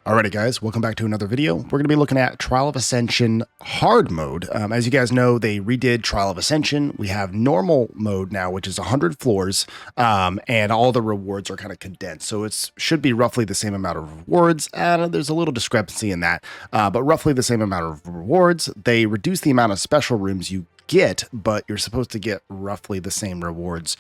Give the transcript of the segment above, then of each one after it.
Alrighty guys, welcome back to another video. We're going to be looking at Trial of Ascension hard mode. As you guys know, they redid Trial of Ascension. We have normal mode now, which is 100 floors, and all the rewards are kind of condensed. So it should be roughly the same amount of rewards. There's a little discrepancy in that, but roughly the same amount of rewards. They reduce the amount of special rooms you get, but you're supposed to get roughly the same rewards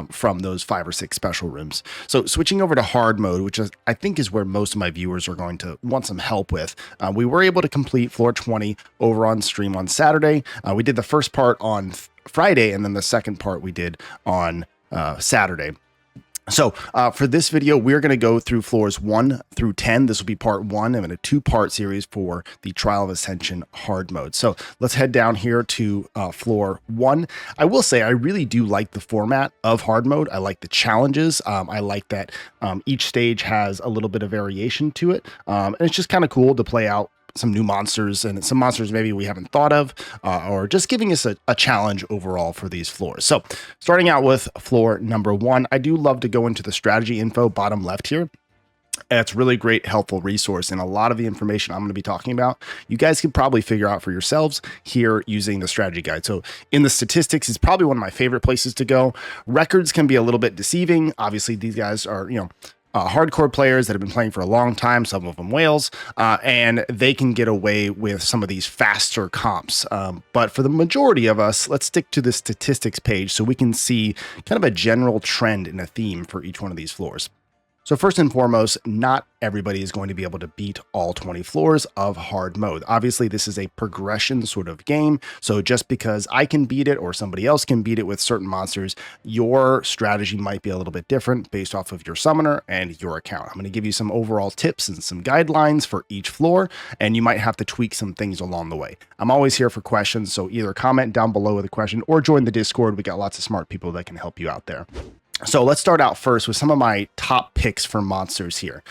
from those 5 or 6 special rooms. So switching over to hard mode, which I think is where most of my viewers are going to want some help with, we were able to complete floor 20 over on stream on Saturday. We did the first part on Friday, and then the second part we did on Saturday. So for this video, we're going to go through floors 1 through 10. This will be part 1 of a 2-part series for the Trial of Ascension hard mode. So let's head down here to floor 1. I will say I really do like the format of hard mode. I like the challenges. I like that each stage has a little bit of variation to it. And it's just kind of cool to play out some new monsters and some monsters maybe we haven't thought of, or just giving us a challenge overall for these floors. So starting out with floor number 1, I do love to go into the strategy info bottom left here. It's really great, helpful resource, and a lot of the information I'm going to be talking about, you guys can probably figure out for yourselves here using the strategy guide. So in the statistics is probably one of my favorite places to go. Records can be a little bit deceiving. Obviously, these guys are, hardcore players that have been playing for a long time, some of them whales, and they can get away with some of these faster comps. But for the majority of us, let's stick to the statistics page so we can see kind of a general trend and a theme for each one of these floors. So first and foremost, not everybody is going to be able to beat all 20 floors of hard mode. Obviously, this is a progression sort of game. So just because I can beat it or somebody else can beat it with certain monsters, your strategy might be a little bit different based off of your summoner and your account. I'm going to give you some overall tips and some guidelines for each floor, and you might have to tweak some things along the way. I'm always here for questions, so either comment down below with a question or join the Discord. We got lots of smart people that can help you out there. So let's start out first with some of my top picks for monsters here.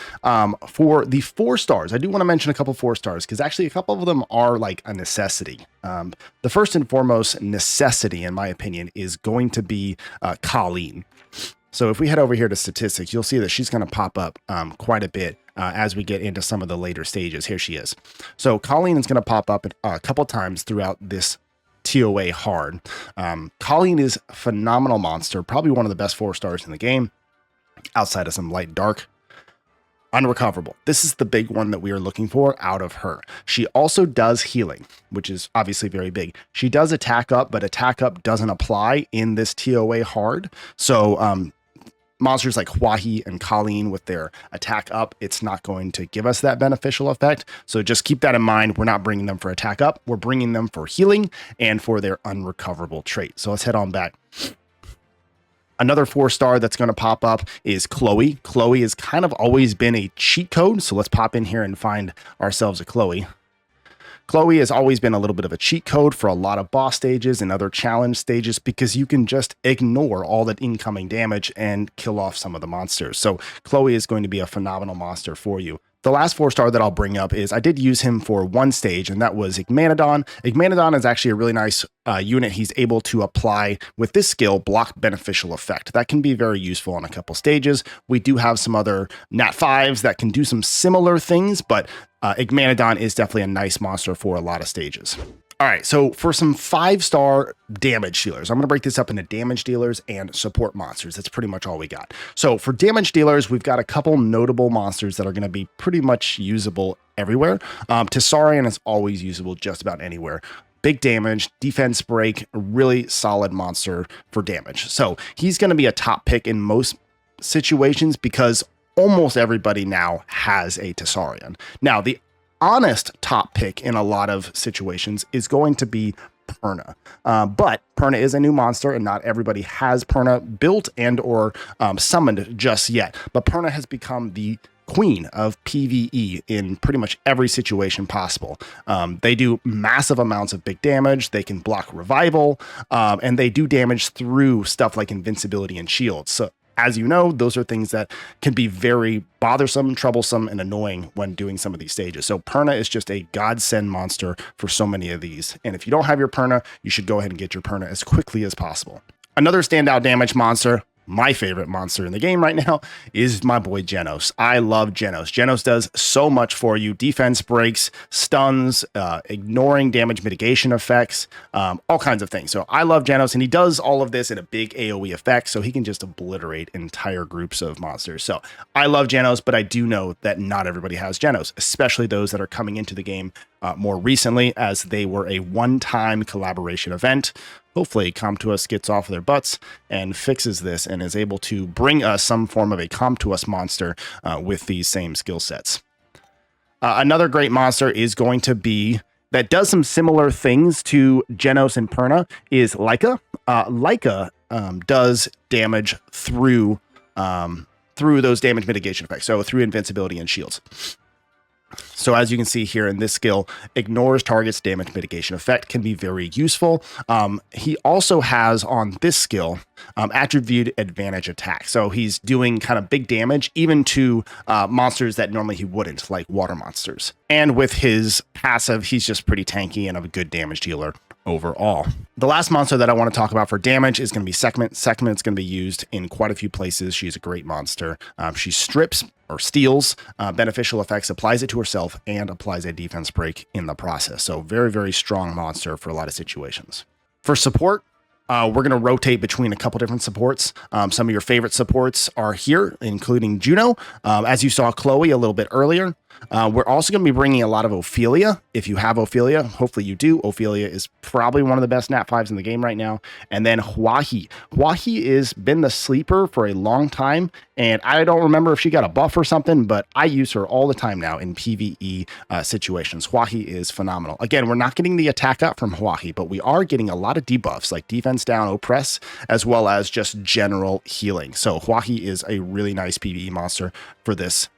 For the 4 stars, I do want to mention a couple 4 stars because actually a couple of them are like a necessity. The first and foremost necessity, in my opinion, is going to be Colleen. So if we head over here to statistics, you'll see that she's going to pop up quite a bit as we get into some of the later stages. Here she is. So Colleen is going to pop up a couple times throughout this TOA hard. Colleen is a phenomenal monster, probably one of the best 4 stars in the game, outside of some light and dark. Unrecoverable. This is the big one that we are looking for out of her. She also does healing, which is obviously very big. She does attack up, but attack up doesn't apply in this TOA hard. So monsters like Hwahi and Colleen with their attack up, it's not going to give us that beneficial effect. So just keep that in mind. We're not bringing them for attack up. We're bringing them for healing and for their unrecoverable trait. So let's head on back. Another 4 star that's going to pop up is Chloe. Chloe has kind of always been a cheat code. So let's pop in here and find ourselves a Chloe. Chloe has always been a little bit of a cheat code for a lot of boss stages and other challenge stages because you can just ignore all that incoming damage and kill off some of the monsters. So Chloe is going to be a phenomenal monster for you. The last 4 star that I'll bring up is I did use him for one stage, and that was Igmanodon. Igmanodon is actually a really nice unit. He's able to apply with this skill block beneficial effect. That can be very useful on a couple stages. We do have some other Nat 5s that can do some similar things, but Igmanodon is definitely a nice monster for a lot of stages. All right, so for some 5-star damage dealers, I'm going to break this up into damage dealers and support monsters. That's pretty much all we got. So for damage dealers, we've got a couple notable monsters that are going to be pretty much usable everywhere. Tessarion is always usable just about anywhere. Big damage, defense break, a really solid monster for damage. So he's going to be a top pick in most situations because almost everybody now has a Tessarion. Now, the honest top pick in a lot of situations is going to be Perna. But Perna is a new monster and not everybody has Perna built and or summoned just yet. But Perna has become the queen of PvE in pretty much every situation possible. They do massive amounts of big damage. They can block revival, and they do damage through stuff like invincibility and shields. So as you know, those are things that can be very bothersome, troublesome, and annoying when doing some of these stages. So Perna is just a godsend monster for so many of these. And if you don't have your Perna, you should go ahead and get your Perna as quickly as possible. Another standout damage monster, my favorite monster in the game right now is my boy Genos. I love Genos. Genos does so much for you. Defense breaks, stuns, ignoring damage mitigation effects, all kinds of things. So I love Genos, and he does all of this in a big AoE effect, so he can just obliterate entire groups of monsters. So I love Genos, but I do know that not everybody has Genos, especially those that are coming into the game more recently, as they were a one-time collaboration event. Hopefully Come To Us gets off of their butts and fixes this and is able to bring us some form of a Come To Us monster with these same skill sets. Another great monster is going to be, that does some similar things to Genos and Perna, is Leica. Leica does damage through those damage mitigation effects, so through invincibility and shields. So as you can see here in this skill, ignores target's damage mitigation effect, can be very useful. He also has on this skill attribute advantage attack. So he's doing kind of big damage even to monsters that normally he wouldn't, like water monsters. And with his passive, he's just pretty tanky and a good damage dealer overall. The last monster that I want to talk about for damage is going to be Sekhmet. Sekhmet's going to be used in quite a few places. She's a great monster. She strips or steals beneficial effects, applies it to herself, and applies a defense break in the process. So very, very strong monster for a lot of situations. For support, we're going to rotate between a couple different supports. Some of your favorite supports are here, including Juno. As you saw Chloe a little bit earlier. We're also going to be bringing a lot of Ophelia. If you have Ophelia, hopefully you do. Ophelia is probably one of the best Nat 5s in the game right now. And then Hwahi. Hwahi has been the sleeper for a long time, and I don't remember if she got a buff or something, but I use her all the time now in PvE situations. Hwahi is phenomenal. Again, we're not getting the attack up from Hwahi, but we are getting a lot of debuffs like defense down, oppress, as well as just general healing. So Hwahi is a really nice PvE monster for this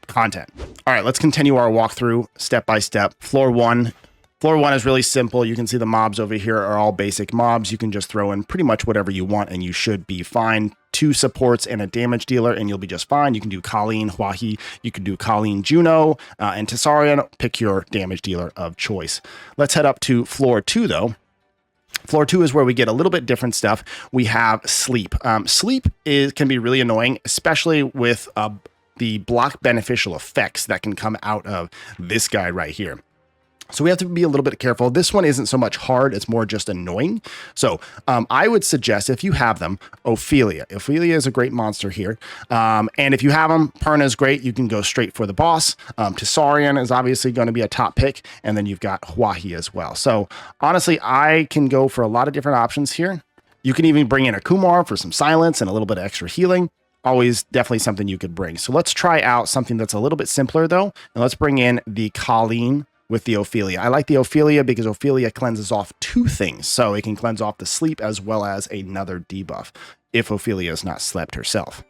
content. All right, let's continue our walkthrough step by step. Floor one. Floor one is really simple. You can see the mobs over here are all basic mobs. You can just throw in pretty much whatever you want and you should be fine. 2 supports and a damage dealer and you'll be just fine. You can do Colleen, Hwahi, you can do Colleen, Juno, and Tessarion. Pick your damage dealer of choice. Let's head up to floor 2 though. Floor 2 is where we get a little bit different stuff. We have Sleep. Sleep can be really annoying, especially with the block beneficial effects that can come out of this guy right here. So we have to be a little bit careful. This one isn't so much hard, it's more just annoying. So I would suggest, if you have them, Ophelia. Ophelia is a great monster here. And if you have them, Perna is great. You can go straight for the boss. Tessarion is obviously going to be a top pick. And then you've got Hwahi as well. So honestly, I can go for a lot of different options here. You can even bring in a Kumar for some silence and a little bit of extra healing. Always definitely something you could bring. So let's try out something that's a little bit simpler though. And let's bring in the Colleen with the Ophelia. I like the Ophelia because Ophelia cleanses off 2 things. So it can cleanse off the sleep as well as another debuff if Ophelia is not slept herself.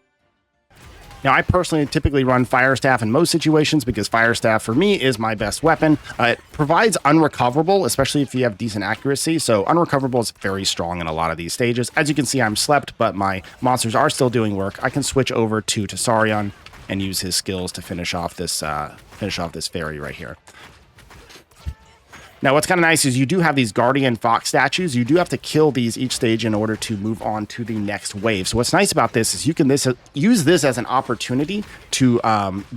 Now, I personally typically run Fire Staff in most situations because Fire Staff for me is my best weapon. It provides unrecoverable, especially if you have decent accuracy. So unrecoverable is very strong in a lot of these stages. As you can see, I'm slept, but my monsters are still doing work. I can switch over to Tessarion and use his skills to finish off this fairy right here. Now, what's kind of nice is you do have these Guardian Fox statues. You do have to kill these each stage in order to move on to the next wave. So what's nice about this is you can use this as an opportunity to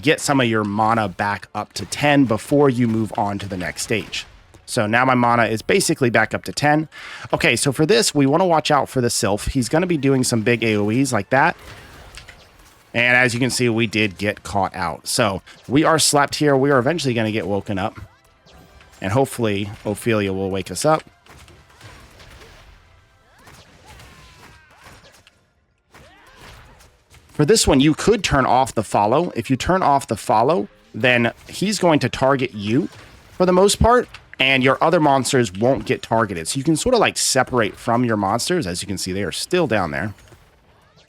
get some of your mana back up to 10 before you move on to the next stage. So now my mana is basically back up to 10. Okay, so for this, we want to watch out for the Sylph. He's going to be doing some big AoEs like that. And as you can see, we did get caught out. So we are slept here. We are eventually going to get woken up. And hopefully, Ophelia will wake us up. For this one, you could turn off the follow. If you turn off the follow, then he's going to target you for the most part, and your other monsters won't get targeted. So you can sort of like separate from your monsters. As you can see, they are still down there.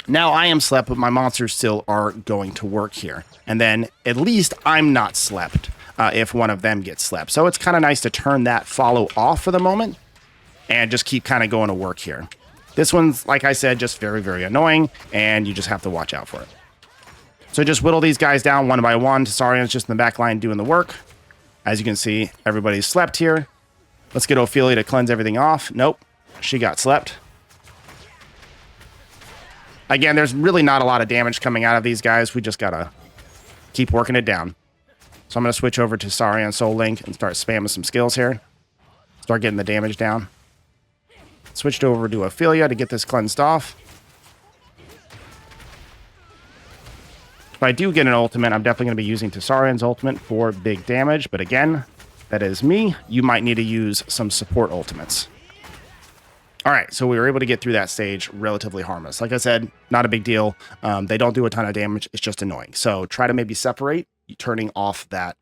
Now I am slept, but my monsters still are going to work here. And then at least I'm not slept. If one of them gets slept. So it's kind of nice to turn that follow off for the moment and just keep kind of going to work here. This one's, like I said, just very, very annoying, and you just have to watch out for it. So just whittle these guys down one by one. Tessarion's just in the back line doing the work. As you can see, everybody's slept here. Let's get Ophelia to cleanse everything off. Nope, she got slept. Again, there's really not a lot of damage coming out of these guys. We just gotta keep working it down. So I'm gonna switch over to Saurian Soul Link and start spamming some skills here. Start getting the damage down. Switched over to Ophelia to get this cleansed off. If I do get an ultimate, I'm definitely going to be using Tessarian's ultimate for big damage. But again, that is me. You might need to use some support ultimates. All right, so we were able to get through that stage relatively harmless. Like I said, not a big deal. They don't do a ton of damage. It's just annoying. So try to maybe separate, turning off that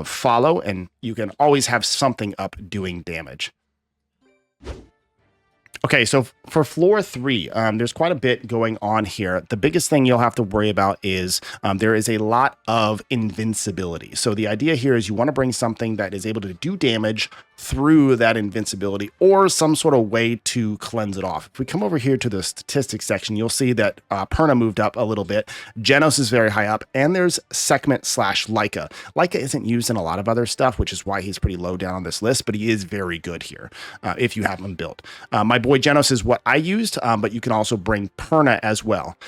follow, and you can always have something up doing damage. Okay, so for floor 3, there's quite a bit going on here. The biggest thing you'll have to worry about is there is a lot of invincibility. So the idea here is you want to bring something that is able to do damage through that invincibility or some sort of way to cleanse it off. If we come over here to the statistics section, you'll see that Perna moved up a little bit. Genos is very high up, and there's Sekhmet / Leica. Leica isn't used in a lot of other stuff, which is why he's pretty low down on this list, but he is very good here if you have him built. My boy Genos is what I used, but you can also bring Perna as well.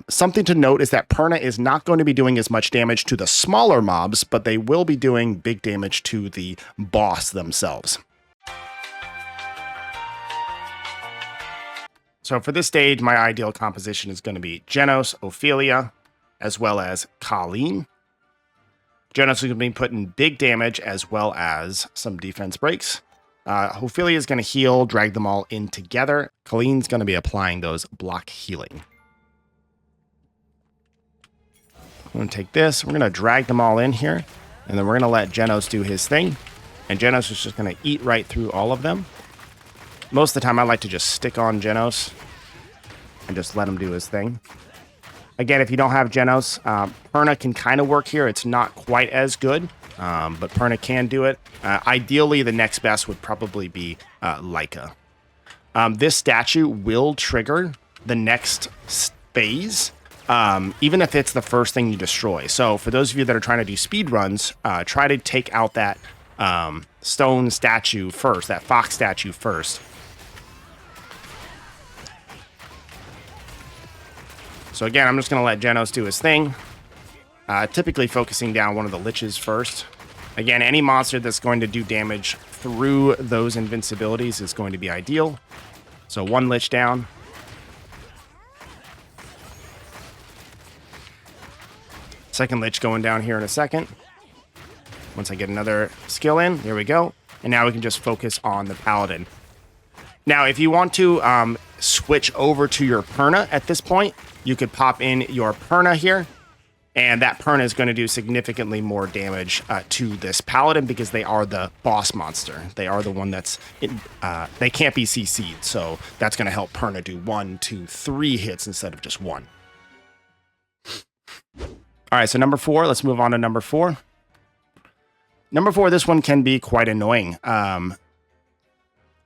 Something to note is that Perna is not going to be doing as much damage to the smaller mobs, but they will be doing big damage to the boss themselves. So for this stage, my ideal composition is going to be Genos, Ophelia, as well as Colleen. Genos is going to be putting big damage as well as some defense breaks. Ophelia is going to heal, drag them all in together. Colleen's going to be applying those block healing. I'm going to take this. We're going to drag them all in here, and then we're going to let Genos do his thing. And Genos is just going to eat right through all of them. Most of the time, I like to just stick on Genos and just let him do his thing. Again, if you don't have Genos, Perna can kind of work here. It's not quite as good, but Perna can do it. Ideally, the next best would probably be Leica. This statue will trigger the next phase, even if it's the first thing you destroy. So for those of you that are trying to do speed runs, try to take out that stone statue first, that fox statue first. So again, I'm just going to let Genos do his thing, typically focusing down one of the liches first. Again, any monster that's going to do damage through those invincibilities is going to be ideal. So one lich down. Second lich going down here in a second. Once I get another skill in, there we go. And now we can just focus on the paladin. Now, if you want to switch over to your Perna at this point, you could pop in your Perna here. And that Perna is going to do significantly more damage to this paladin because they are the boss monster. They are the one that's... they can't be CC'd, so that's going to help Perna do 1, 2, 3 hits instead of just 1. All right, so number 4. Let's move on to number 4. Number 4, this one can be quite annoying.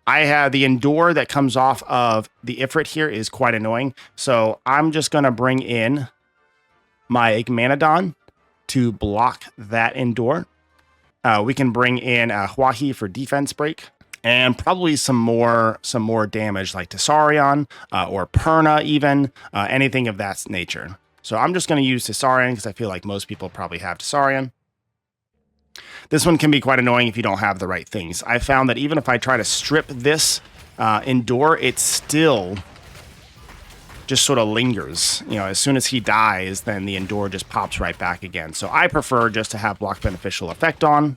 I have the Endure that comes off of the Ifrit here is quite annoying. So I'm just going to bring in my Igmanodon to block that Endure. We can bring in Huahi for defense break. And probably some more damage like Tessarion or Perna even, anything of that nature. So I'm just going to use Tessarion because I feel like most people probably have Tessarion. This one can be quite annoying if you don't have the right things. I found that even if I try to strip this Endure, it still just sort of lingers. You know, as soon as he dies, then the Endure just pops right back again. So I prefer just to have block beneficial effect on.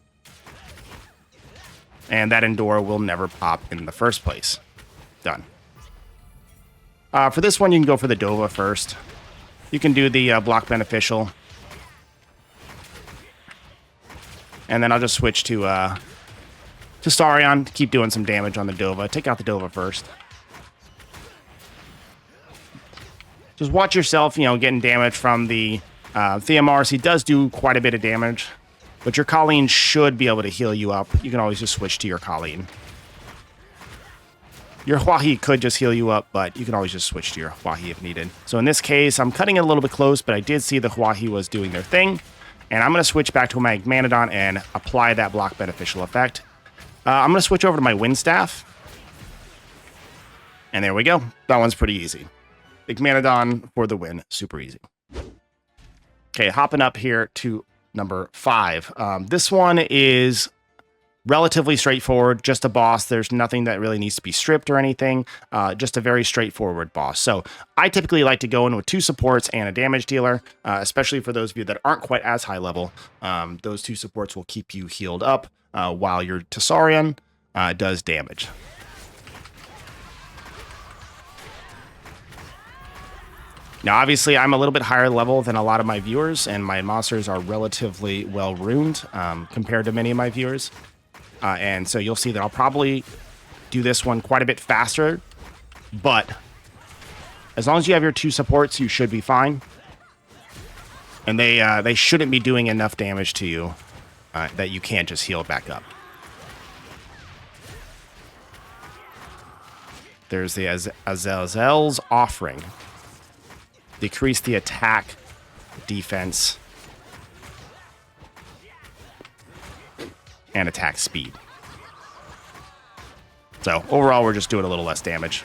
And that Endure will never pop in the first place. Done. For this one, you can go for the Dova first. You can do the block beneficial. And then I'll just switch to Saurion to keep doing some damage on the Dova. Take out the Dova first. Just watch yourself, you know, getting damage from the Theomars. He does do quite a bit of damage, but your Colleen should be able to heal you up. You can always just switch to your Colleen. Your Huahi could just heal you up, but you can always just switch to your Huahi if needed. So in this case, I'm cutting it a little bit close, but I did see the Huahi was doing their thing. And I'm going to switch back to my Igmanodon and apply that block beneficial effect. I'm going to switch over to my Windstaff. And there we go. That one's pretty easy. Igmanodon for the win. Super easy. Okay, hopping up here to number 5. This one is relatively straightforward, just a boss. There's nothing that really needs to be stripped or anything. Just a very straightforward boss. So I typically like to go in with 2 supports and a damage dealer, especially for those of you that aren't quite as high level. Those 2 supports will keep you healed up while your Tessarion does damage. Now, obviously, I'm a little bit higher level than a lot of my viewers, and my monsters are relatively well ruined compared to many of my viewers. And so you'll see that I'll probably do this one quite a bit faster, but as long as you have your 2 supports, you should be fine. And they shouldn't be doing enough damage to you that you can't just heal back up. There's the Azazel's Offering. Decrease the attack, defense, and attack speed. So overall, we're just doing a little less damage.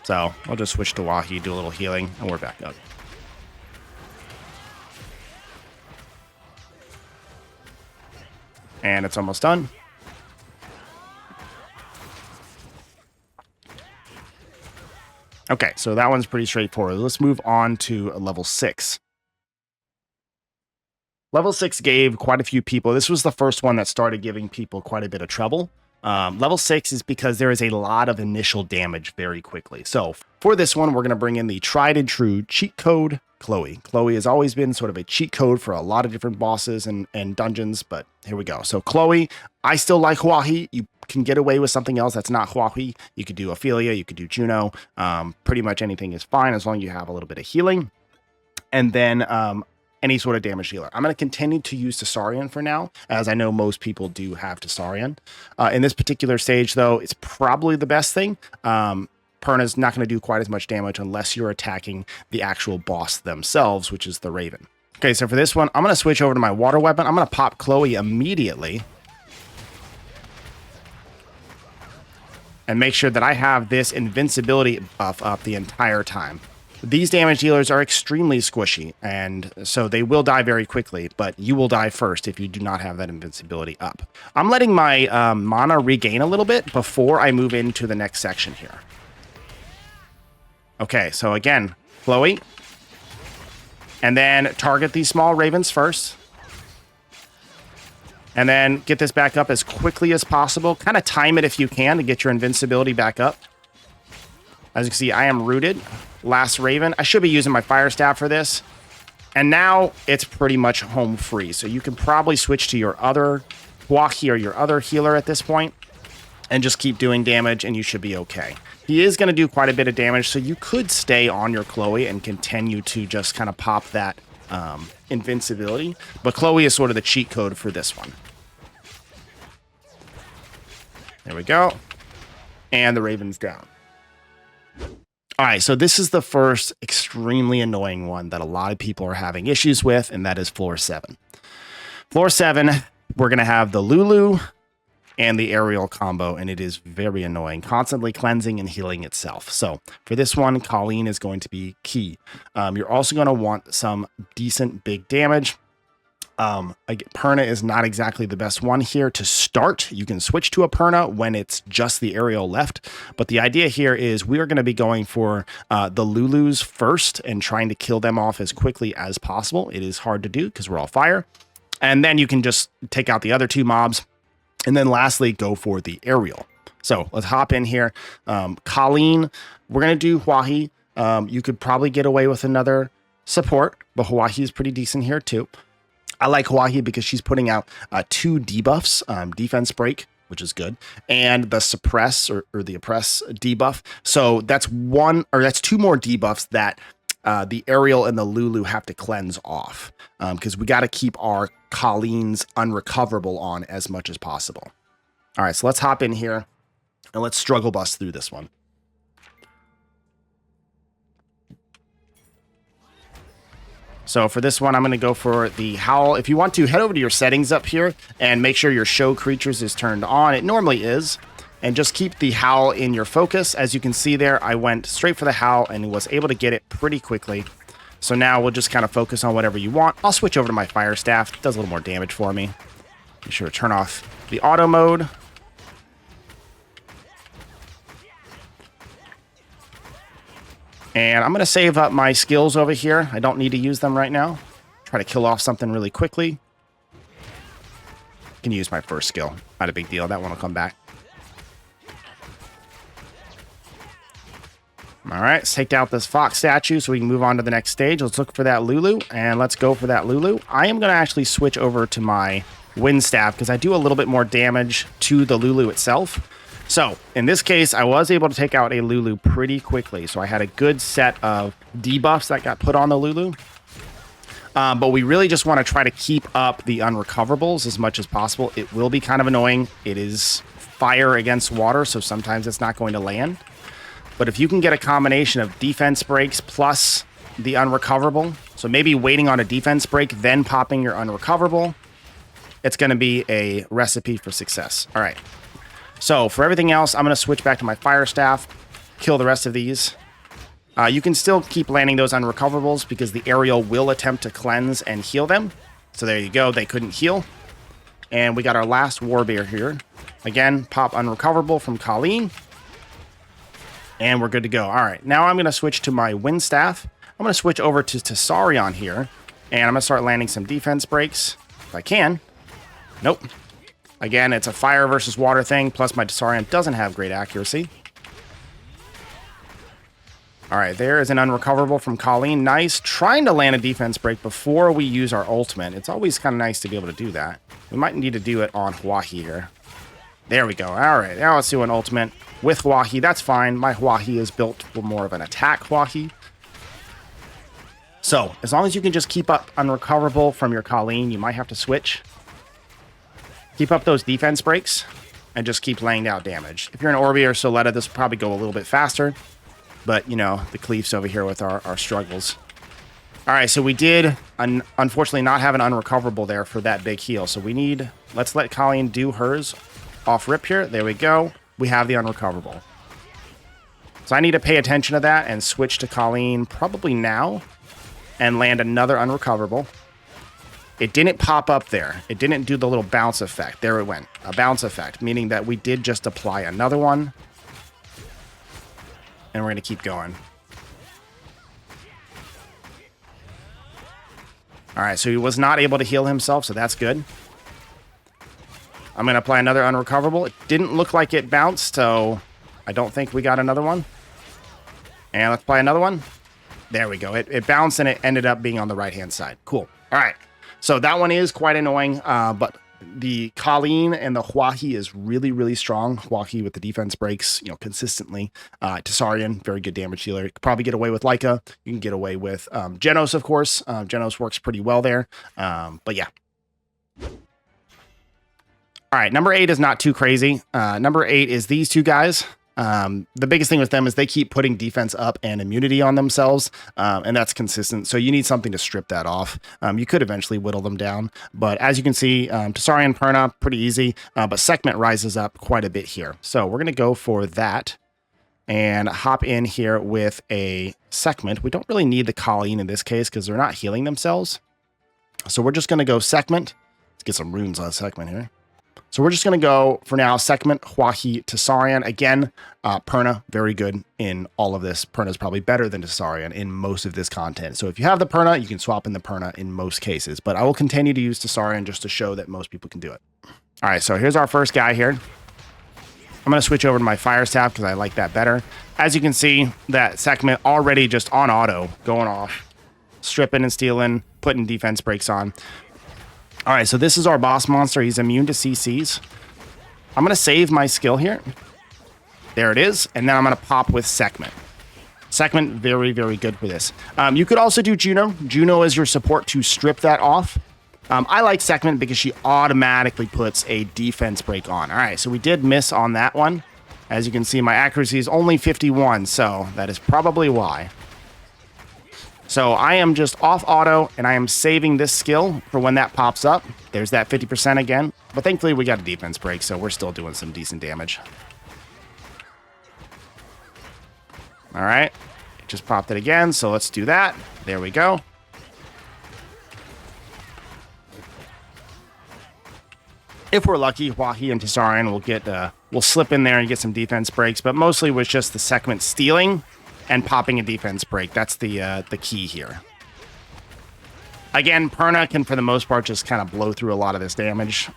So I'll just switch to Wahi, do a little healing, and we're back up. And it's almost done. Okay, so that one's pretty straightforward. Let's move on to level 6. Level 6 gave quite a few people. This was the first one that started giving people quite a bit of trouble. Level 6 is because there is a lot of initial damage very quickly. So for this one, we're going to bring in the tried and true cheat code, Chloe. Chloe has always been sort of a cheat code for a lot of different bosses and dungeons, but here we go. So Chloe, I still like Huahi. You can get away with something else that's not Huahi. You could do Ophelia, you could do Juno. Pretty much anything is fine as long as you have a little bit of healing. And then any sort of damage dealer. I'm going to continue to use Tessarion for now, as I know most people do have Tessarion. In this particular stage, though, it's probably the best thing. Perna's not going to do quite as much damage unless you're attacking the actual boss themselves, which is the Raven. Okay, so for this one, I'm going to switch over to my water weapon. I'm going to pop Chloe immediately. And make sure that I have this invincibility buff up the entire time. These damage dealers are extremely squishy, and so they will die very quickly, but you will die first if you do not have that invincibility up. I'm letting my mana regain a little bit before I move into the next section here. Okay, so again, Chloe. And then target these small ravens first. And then get this back up as quickly as possible. Kind of time it if you can to get your invincibility back up. As you can see, I am rooted. Last Raven. I should be using my Fire Staff for this. And now it's pretty much home free. So you can probably switch to your other Huahi or your other healer at this point. And just keep doing damage and you should be okay. He is going to do quite a bit of damage. So you could stay on your Chloe and continue to just kind of pop that invincibility. But Chloe is sort of the cheat code for this one. There we go. And the Raven's down. All right, so this is the first extremely annoying one that a lot of people are having issues with, and that is floor 7. Floor 7, we're going to have the Lulu and the aerial combo, and it is very annoying, constantly cleansing and healing itself. So for this one, Colleen is going to be key. You're also going to want some decent big damage. Perna is not exactly the best one here to start. You can switch to a Perna when it's just the aerial left. But the idea here is we are going to be going for the Lulus first and trying to kill them off as quickly as possible. It is hard to do because we're all fire. And then you can just take out the other 2 mobs. And then lastly, go for the aerial. So let's hop in here. Colleen, we're going to do Huahi. You could probably get away with another support, but Huahi is pretty decent here too. I like Huahi because she's putting out 2 debuffs, defense break, which is good, and the suppress or the oppress debuff. So that's 2 more debuffs that the aerial and the Lulu have to cleanse off because we got to keep our Colleen's unrecoverable on as much as possible. All right, so let's hop in here and let's struggle bust through this one. So for this one, I'm going to go for the Howl. If you want to, head over to your settings up here and make sure your Show Creatures is turned on. It normally is. and just keep the Howl in your focus. As you can see there, I went straight for the Howl and was able to get it pretty quickly. So now we'll just kind of focus on whatever you want. I'll switch over to my Fire Staff. It does a little more damage for me. Be sure to turn off the auto mode. And I'm going to save up my skills over here. I don't need to use them right now. Try to kill off something really quickly. Can use my first skill. Not a big deal. That one will come back. All right, let's take out this fox statue so we can move on to the next stage. Let's look for that Lulu, and let's go for that Lulu. I am going to actually switch over to my wind staff because I do a little bit more damage to the Lulu itself. So in this case, I was able to take out a Lulu pretty quickly. So I had a good set of debuffs that got put on the Lulu. But we really just want to try to keep up the unrecoverables as much as possible. It will be kind of annoying. It is fire against water, so sometimes it's not going to land. But if you can get a combination of defense breaks plus the unrecoverable, so maybe waiting on a defense break, then popping your unrecoverable, it's going to be a recipe for success. All right. So for everything else, I'm going to switch back to my Fire Staff, kill the rest of these. You can still keep landing those unrecoverables because the aerial will attempt to cleanse and heal them. So there you go. They couldn't heal. And we got our last Warbear here. Again, pop unrecoverable from Karl. And we're good to go. All right, now I'm going to switch to my Wind Staff. I'm going to switch over to Tessarion here. And I'm going to start landing some defense breaks if I can. Nope. Again, it's a fire versus water thing. Plus my Tessarion doesn't have great accuracy. All right, there is an unrecoverable from Karl. Nice. Trying to land a defense break before we use our ultimate. It's always kind of nice to be able to do that. We might need to do it on Huahi here. There we go. All right, now let's do an ultimate with Huahi. That's fine. My Huahi is built for more of an attack Huahi. So, as long as you can just keep up unrecoverable from your Karl, you might have to switch. Keep up those defense breaks and just keep laying out damage. If you're an Orbi or Soletta, this will probably go a little bit faster. But, you know, the Cleef's over here with our struggles. All right, so we did, unfortunately, not have an unrecoverable there for that big heal. So we need, let's let Karl do hers off rip here. There we go. We have the unrecoverable. So I need to pay attention to that and switch to Karl probably now and land another unrecoverable. It didn't pop up there. It didn't do the little bounce effect. There it went. A bounce effect, meaning that we did just apply another one. And we're going to keep going. All right, so he was not able to heal himself, so that's good. I'm going to apply another unrecoverable. It didn't look like it bounced, so I don't think we got another one. And let's apply another one. There we go. It bounced, and it ended up being on the right-hand side. Cool. All right. So that one is quite annoying, but the Karl and the Huahi is really, really strong. Huahi with the defense breaks, you know, consistently. Tessarion, very good damage dealer. You could probably get away with Leica. You can get away with Genos, of course. Genos works pretty well there. But yeah. All right, number 8 is not too crazy. Number 8 is these two guys. The biggest thing with them is they keep putting defense up and immunity on themselves, and that's consistent. So you need something to strip that off. You could eventually whittle them down, but as you can see, Tessarion Perna, pretty easy, but Sekhmet rises up quite a bit here. So we're going to go for that and hop in here with a Sekhmet. We don't really need the Karl in this case because they're not healing themselves. So we're just going to go Sekhmet. Let's get some runes on Sekhmet here. So we're just going to go, for now, Sekhmet, Huahi, Tessarion. Again, Perna, very good in all of this. Perna is probably better than Tessarion in most of this content. So if you have the Perna, you can swap in the Perna in most cases. But I will continue to use Tessarion just to show that most people can do it. All right, so here's our first guy here. I'm going to switch over to my Fire Staff because I like that better. As you can see, that Sekhmet already just on auto, going off, stripping and stealing, putting defense breaks on. All right, so this is our boss monster. He's immune to CCs. I'm going to save my skill here. There it is. And then I'm going to pop with Sekhmet. Sekhmet, very, very good for this. You could also do Juno. Juno is your support to strip that off. I like Sekhmet because she automatically puts a defense break on. All right, so we did miss on that one. As you can see, my accuracy is only 51, so that is probably why. So I am just off auto, and I am saving this skill for when that pops up. There's that 50% again. But thankfully, we got a defense break, so we're still doing some decent damage. All right. Just popped it again, so let's do that. There we go. If we're lucky, Wahi and Tisarian will get will slip in there and get some defense breaks, but mostly was just the segment stealing and popping a defense break. That's the key here. Again, Perna can, for the most part, just kind of blow through a lot of this damage,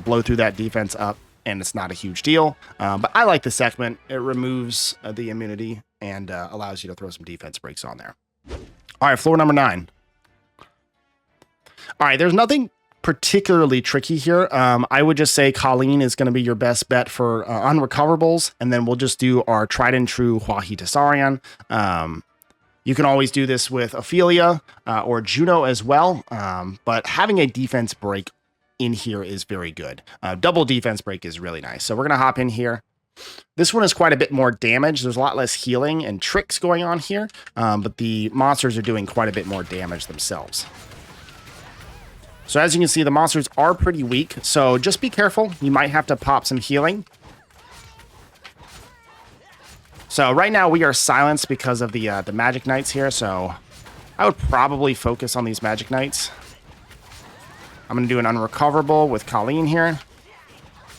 blow through that defense up, and it's not a huge deal. But I like the segment. It removes the immunity and allows you to throw some defense breaks on there. All right, floor number 9. All right, there's nothing particularly tricky here. I would just say Colleen is going to be your best bet for unrecoverables, and then we'll just do our tried and true Wahi Tisarian. You can always do this with Ophelia or Juno as well, but having a defense break in here is very good. Double defense break is really nice. So we're going to hop in here. This one is quite a bit more damage. There's a lot less healing and tricks going on here, but the monsters are doing quite a bit more damage themselves. So as you can see, the monsters are pretty weak, so just be careful. You might have to pop some healing. So right now we are silenced because of the Magic Knights here, so I would probably focus on these Magic Knights. I'm going to do an unrecoverable with Colleen here.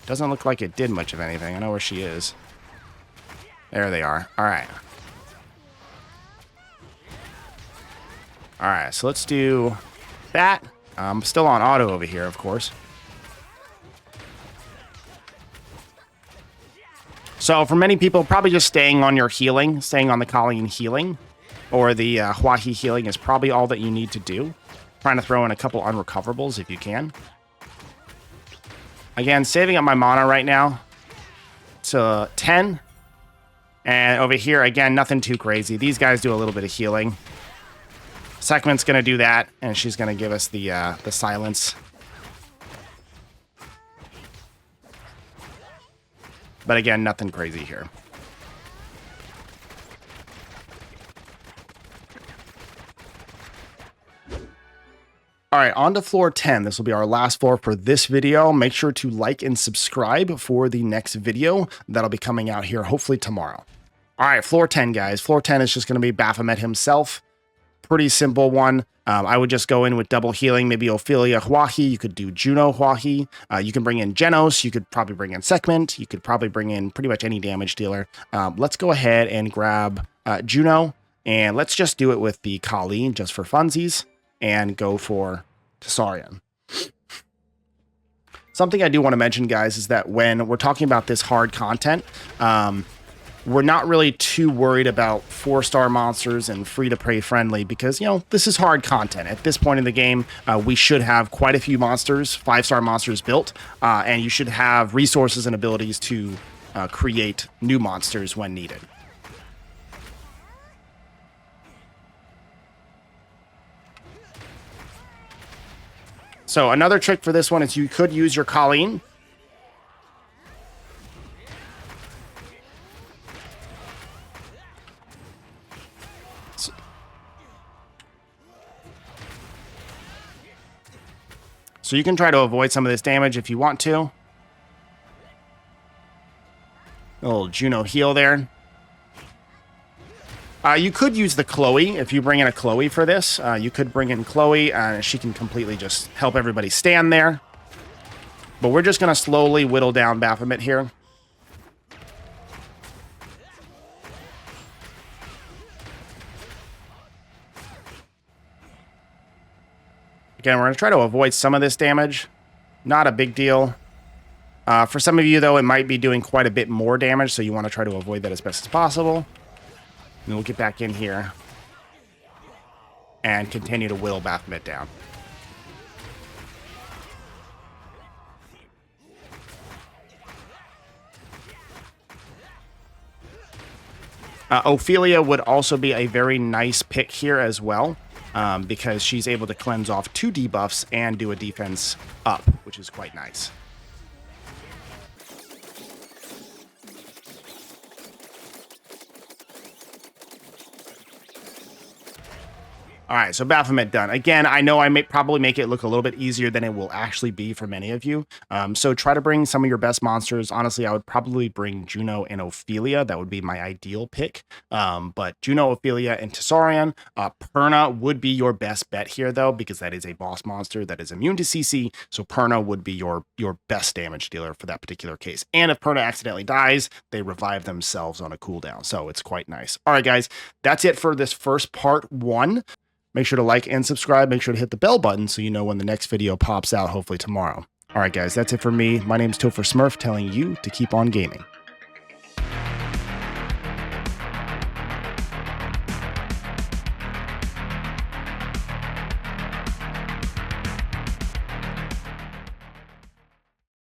Doesn't look like it did much of anything. I know where she is. There they are. All right. All right, so let's do that. I'm still on auto over here, of course. So for many people, probably just staying on your healing, staying on the Colleen healing, or the Wahi healing is probably all that you need to do. Trying to throw in a couple unrecoverables if you can. Again, saving up my mana right now to 10. And over here, again, nothing too crazy. These guys do a little bit of healing. Segment's going to do that, and she's going to give us the silence. But again, nothing crazy here. All right, on to floor 10. This will be our last floor for this video. Make sure to like and subscribe for the next video that'll be coming out here hopefully tomorrow. All right, floor 10, guys. Floor 10 is just going to be Baphomet himself. Pretty simple one. I would just go in with double healing, maybe Ophelia Wahi. You could do Juno Wahi. You can bring in Genos. You could probably bring in Segment. You could probably bring in pretty much any damage dealer. Let's go ahead and grab Juno, and let's just do it with the Colleen just for funsies and go for Tisarian. Something I do want to mention, guys, is that when we're talking about this hard content, we're not really too worried about 4-star monsters and free-to-play friendly because, you know, this is hard content. At this point in the game, we should have quite a few monsters, 5-star monsters built, and you should have resources and abilities to create new monsters when needed. So another trick for this one is you could use your Colleen. So you can try to avoid some of this damage if you want to. A little Juno heal there. You could use the Chloe if you bring in a Chloe for this. You could bring in Chloe, and she can completely just help everybody stand there. But we're just going to slowly whittle down Baphomet here. Again, we're going to try to avoid some of this damage. Not a big deal. For some of you, though, it might be doing quite a bit more damage, so you want to try to avoid that as best as possible. And we'll get back in here and continue to whittle Baphomet down. Ophelia would also be a very nice pick here as well, because she's able to cleanse off 2 debuffs and do a defense up, which is quite nice. All right, so Baphomet done. Again, I know I may probably make it look a little bit easier than it will actually be for many of you. So try to bring some of your best monsters. Honestly, I would probably bring Juno and Ophelia. That would be my ideal pick. But Juno, Ophelia, and Tessarion. Perna would be your best bet here, though, because that is a boss monster that is immune to CC. So Perna would be your best damage dealer for that particular case. And if Perna accidentally dies, they revive themselves on a cooldown. So it's quite nice. All right, guys, that's it for this first part 1. Make sure to like and subscribe. Make sure to hit the bell button so you know when the next video pops out, hopefully tomorrow. All right, guys, that's it for me. My name is Topher Smurf, telling you to keep on gaming.